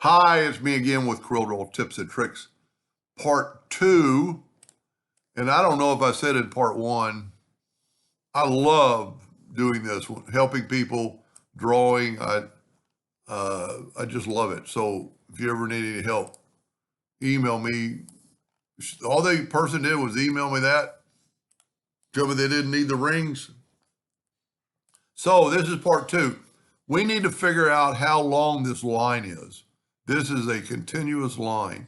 Hi, it's me again with Corel Tips and Tricks, part 2. And I don't know if I said in part 1, I love doing this, helping people, drawing. I just love it. So if you ever need any help, email me. All the person did was email me that. Tell me they didn't need the rings. So this is part 2. We need to figure out how long this line is. This is a continuous line.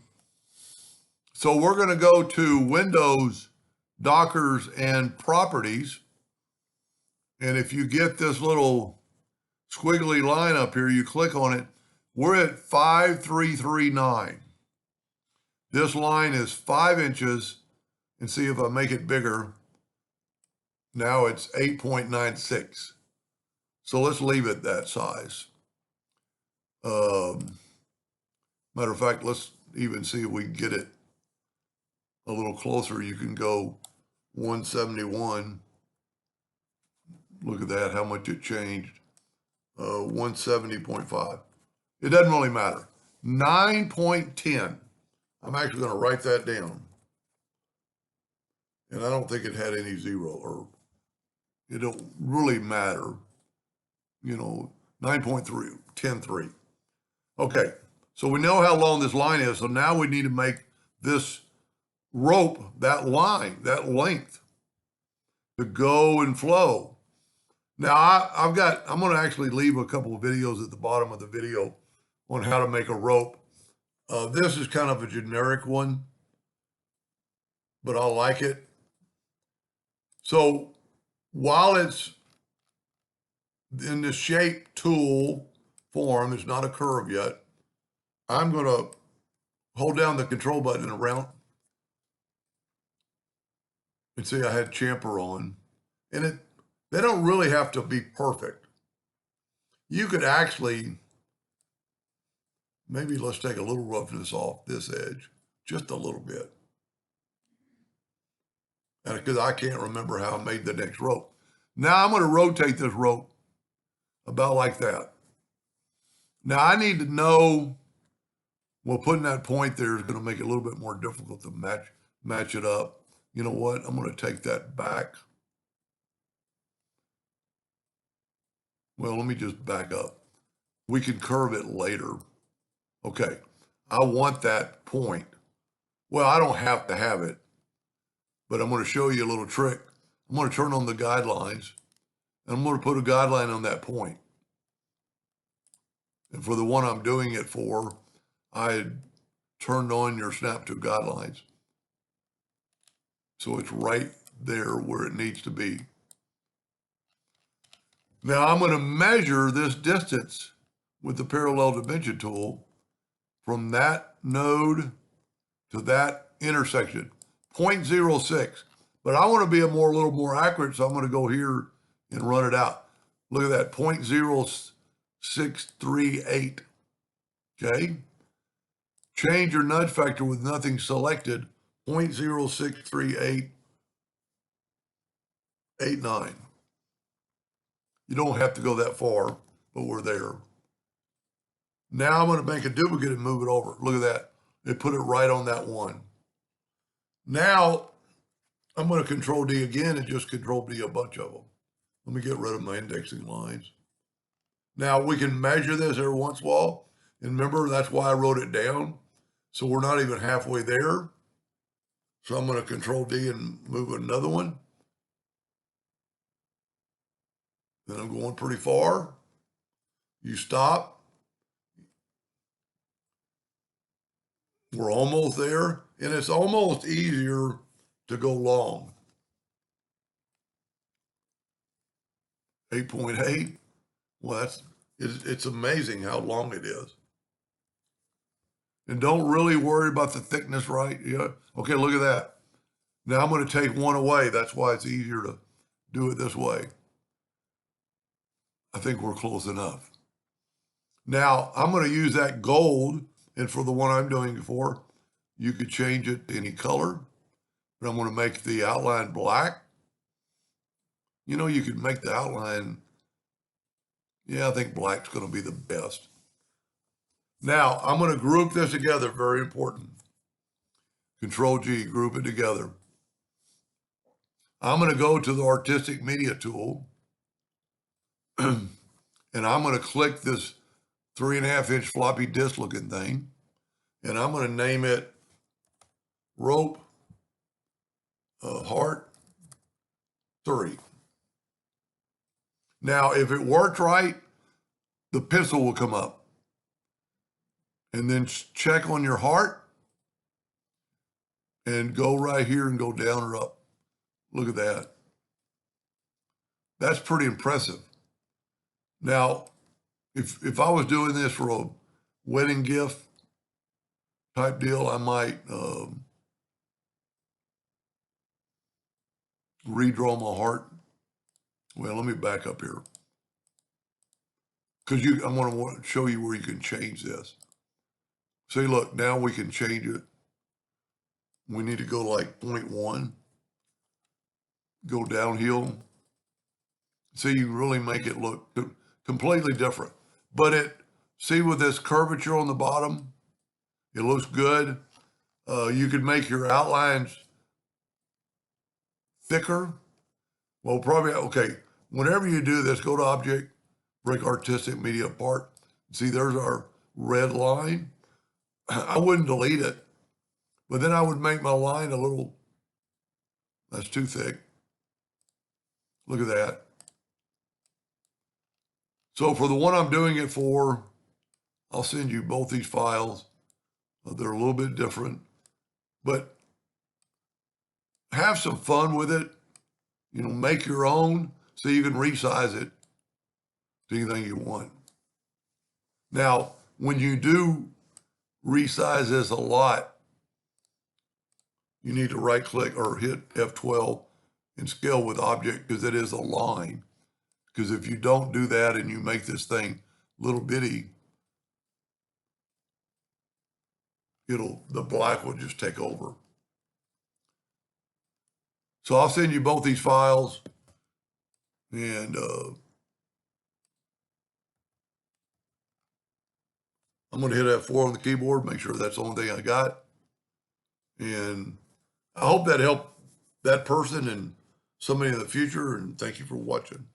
So we're going to go to Windows, Dockers, and Properties. And if you get this little squiggly line up here, you click on it. We're at 5339. This line is 5 inches. And see if I make it bigger. Now it's 8.96. So let's leave it that size. Matter of fact, let's even see if we can get it a little closer. You can go 171. Look at that, how much it changed. 170.5. It doesn't really matter. 9.10. I'm actually going to write that down. And I don't think it had any zero, or it don't really matter. 9.3, 10.3. Okay, so we know how long this line is. So now we need to make this rope, that line, that length, to go and flow. Now I'm going to actually leave a couple of videos at the bottom of the video on how to make a rope. This is kind of a generic one, but I like it. So while it's in the shape tool form, it's not a curve yet, I'm going to hold down the control button around and see I had chamfer on. And they don't really have to be perfect. You could actually, maybe let's take a little roughness off this edge, just a little bit. And because I can't remember how I made the next rope. Now I'm going to rotate this rope about like that. Now I need to know, well, putting that point there is going to make it a little bit more difficult to match it up. You know what? I'm going to take that back. Well, let me just back up. We can curve it later. Okay, I want that point. Well, I don't have to have it, but I'm going to show you a little trick. I'm going to turn on the guidelines, and I'm going to put a guideline on that point. And for the one I'm doing it for, I turned on your snap to guidelines. So it's right there where it needs to be. Now I'm going to measure this distance with the parallel dimension tool from that node to that intersection, 0.06. But I want to be a little more accurate, so I'm going to go here and run it out. Look at that, 0.0638. Okay? Change your nudge factor with nothing selected, 0.063889. You don't have to go that far, but we're there. Now I'm going to make a duplicate and move it over. Look at that. It put it right on that one. Now I'm going to Control D again and just Control D a bunch of them. Let me get rid of my indexing lines. Now we can measure this every once in a while. And remember, that's why I wrote it down. So we're not even halfway there. So I'm going to Control D and move another one. Then I'm going pretty far. You stop. We're almost there. And it's almost easier to go long. 8.8. Well, it's amazing how long it is. And don't really worry about the thickness, right? Yeah. Okay, look at that. Now I'm going to take one away. That's why it's easier to do it this way. I think we're close enough. Now I'm going to use that gold, and for the one I'm doing it for, you could change it to any color. But I'm going to make the outline black. You could make the outline, yeah, I think black's going to be the best. Now I'm going to group this together. Very important. Control G, group it together. I'm going to go to the artistic media tool and I'm going to click this 3.5-inch floppy disk looking thing. And I'm going to name it Rope Heart 3. Now, if it worked right, the pencil will come up. And then check on your heart and go right here and go down or up. Look at that. That's pretty impressive. Now, if I was doing this for a wedding gift type deal, I might redraw my heart. Well, let me back up here. Because I'm going to want to show you where you can change this. See, look, now we can change it. We need to go like 0.1. Go downhill. So you can really make it look completely different. But see with this curvature on the bottom, it looks good. You could make your outlines thicker. Well, probably, okay, whenever you do this, go to Object, break Artistic Media apart. See, there's our red line. I wouldn't delete it, but then I would make my line a little, that's too thick. Look at that. So for the one I'm doing it for, I'll send you both these files. They're a little bit different, but have some fun with it. You know, make your own so you can resize it to anything you want. Now, when you do resize this a lot, you need to right click or hit F12 and scale with object because it is a line. Because if you don't do that and you make this thing little bitty, the black will just take over. So I'll send you both these files and I'm going to hit F4 on the keyboard, make sure that's the only thing I got. And I hope that helped that person and somebody in the future. And thank you for watching.